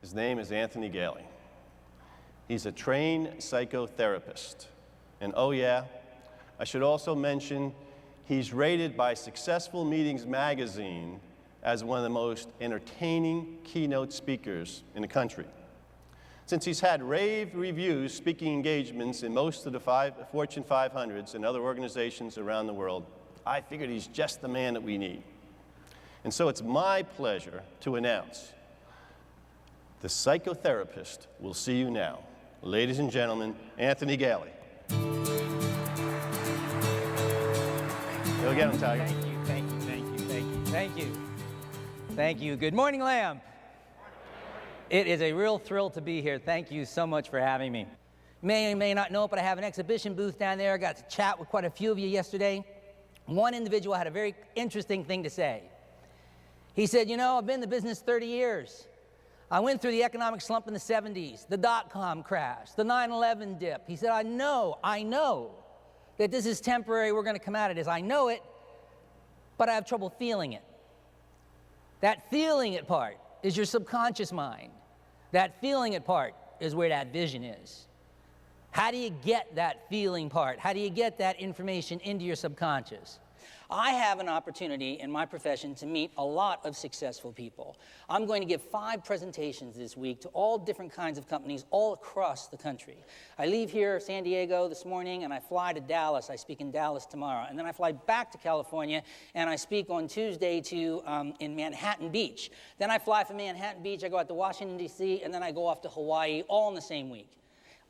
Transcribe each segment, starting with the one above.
His name is Anthony Galie. He's a trained psychotherapist. And oh yeah, I should also mention he's rated by Successful Meetings magazine as one of the most entertaining keynote speakers in the country. Since he's had rave reviews, speaking engagements in most of the Fortune 500s and other organizations around the world, I figured he's just the man that we need. And so it's my pleasure to announce the psychotherapist will see you now. Ladies and gentlemen, Anthony Galie. Go get him, Tiger. Thank you, thank you, thank you, thank you, thank you. Thank you. Good morning, Lamp. It is a real thrill to be here. Thank you so much for having me. May or may not know it, but I have an exhibition booth down there. I got to chat with quite a few of you yesterday. One individual had a very interesting thing to say. He said, you know, I've been in the business 30 years. I went through the economic slump in the 70s, the dot-com crash, the 9/11 dip. He said, I know that this is temporary, we're going to come out of this. I know it, but I have trouble feeling it. That feeling it part is your subconscious mind. That feeling it part is where that vision is. How do you get that feeling part? How do you get that information into your subconscious? I have an opportunity in my profession to meet a lot of successful people. I'm going to give 5 presentations this week to all different kinds of companies all across the country. I leave here, San Diego, this morning, and I fly to Dallas. I speak in Dallas tomorrow. And then I fly back to California, and I speak on Tuesday in Manhattan Beach. Then I fly from Manhattan Beach, I go out to Washington, D.C., and then I go off to Hawaii, all in the same week.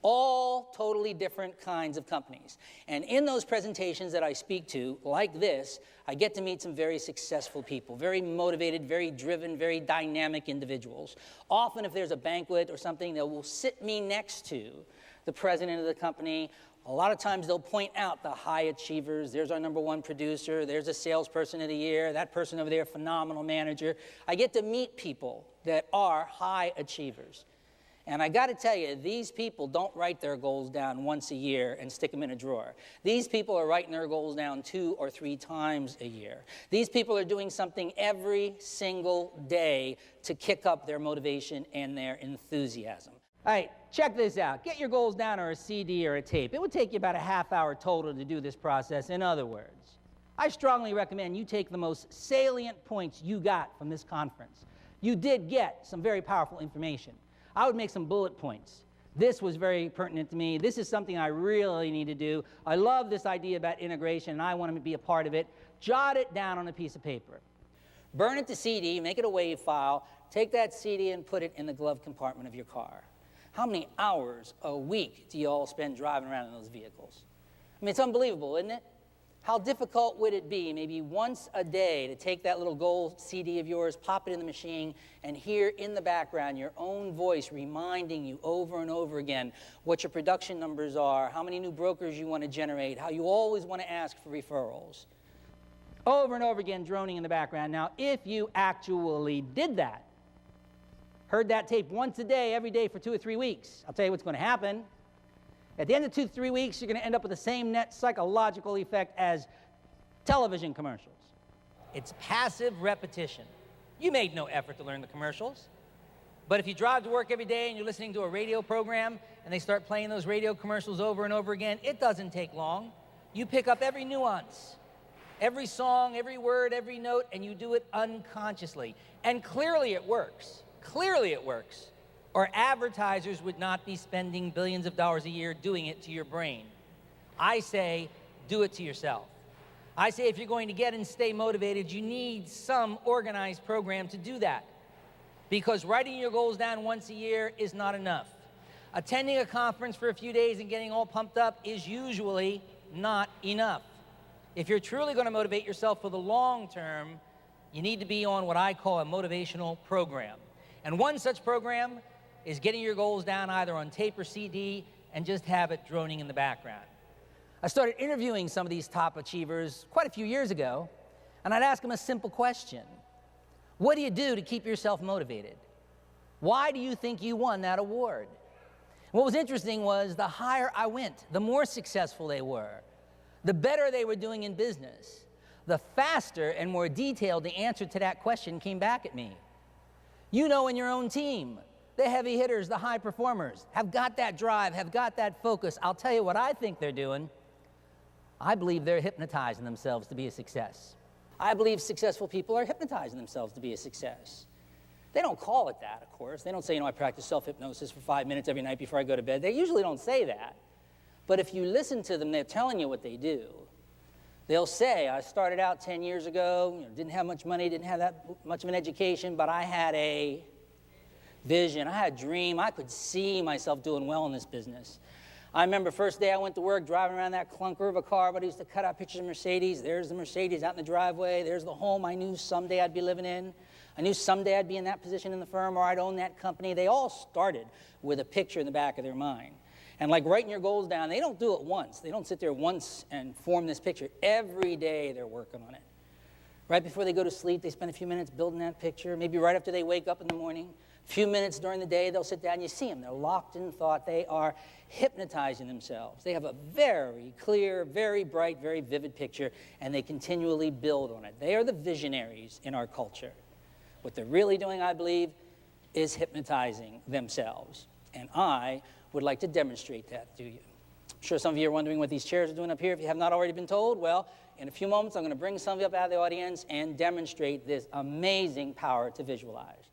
All totally different kinds of companies. And in those presentations that I speak to, like this, I get to meet some very successful people, very motivated, very driven, very dynamic individuals. Often if there's a banquet or something, they will sit me next to the president of the company. A lot of times they'll point out the high achievers. There's our #1 producer. There's a salesperson of the year. That person over there, phenomenal manager. I get to meet people that are high achievers. And I got to tell you, these people don't write their goals down once a year and stick them in a drawer. These people are writing their goals down 2 or 3 times a year. These people are doing something every single day to kick up their motivation and their enthusiasm. All right, check this out. Get your goals down or a CD or a tape. It would take you about a half hour total to do this process. In other words, I strongly recommend you take the most salient points you got from this conference. You did get some very powerful information. I would make some bullet points. This was very pertinent to me. This is something I really need to do. I love this idea about integration, and I want to be a part of it. Jot it down on a piece of paper. Burn it to CD, make it a WAV file, take that CD and put it in the glove compartment of your car. How many hours a week do you all spend driving around in those vehicles? I mean, it's unbelievable, isn't it? How difficult would it be, maybe once a day, to take that little gold CD of yours, pop it in the machine, and hear in the background your own voice reminding you over and over again what your production numbers are, how many new brokers you want to generate, how you always want to ask for referrals. Over and over again, droning in the background. Now, if you actually did that, heard that tape once a day, every day for 2 or 3 weeks, I'll tell you what's going to happen. At the end of 2 to 3 weeks, you're going to end up with the same net psychological effect as television commercials. It's passive repetition. You made no effort to learn the commercials. But if you drive to work every day and you're listening to a radio program and they start playing those radio commercials over and over again, it doesn't take long. You pick up every nuance, every song, every word, every note, and you do it unconsciously. And clearly it works. Clearly it works. Or advertisers would not be spending billions of dollars a year doing it to your brain. I say, do it to yourself. I say if you're going to get and stay motivated, you need some organized program to do that. Because writing your goals down once a year is not enough. Attending a conference for a few days and getting all pumped up is usually not enough. If you're truly going to motivate yourself for the long term, you need to be on what I call a motivational program. And one such program is getting your goals down either on tape or CD and just have it droning in the background. I started interviewing some of these top achievers quite a few years ago, and I'd ask them a simple question. What do you do to keep yourself motivated? Why do you think you won that award? What was interesting was the higher I went, the more successful they were, the better they were doing in business, the faster and more detailed the answer to that question came back at me. You know in your own team the heavy hitters, the high performers, have got that drive, have got that focus. I'll tell you what I think they're doing. I believe they're hypnotizing themselves to be a success. I believe successful people are hypnotizing themselves to be a success. They don't call it that, of course. They don't say, I practice self-hypnosis for 5 minutes every night before I go to bed. They usually don't say that. But if you listen to them, they're telling you what they do. They'll say, I started out 10 years ago, didn't have much money, didn't have that much of an education, but I had a vision, I had a dream. I could see myself doing well in this business. I remember first day I went to work driving around that clunker of a car, but I used to cut out pictures of Mercedes. There's the Mercedes out in the driveway. There's the home I knew someday I'd be living in. I knew someday I'd be in that position in the firm or I'd own that company. They all started with a picture in the back of their mind. And like writing your goals down, they don't do it once. They don't sit there once and form this picture. Every day they're working on it. Right before they go to sleep, they spend a few minutes building that picture. Maybe right after they wake up in the morning. A few minutes during the day, they'll sit down and you see them. They're locked in thought. They are hypnotizing themselves. They have a very clear, very bright, very vivid picture, and they continually build on it. They are the visionaries in our culture. What they're really doing, I believe, is hypnotizing themselves. And I would like to demonstrate that to you. I'm sure some of you are wondering what these chairs are doing up here. If you have not already been told, well, in a few moments, I'm going to bring some of you up out of the audience and demonstrate this amazing power to visualize.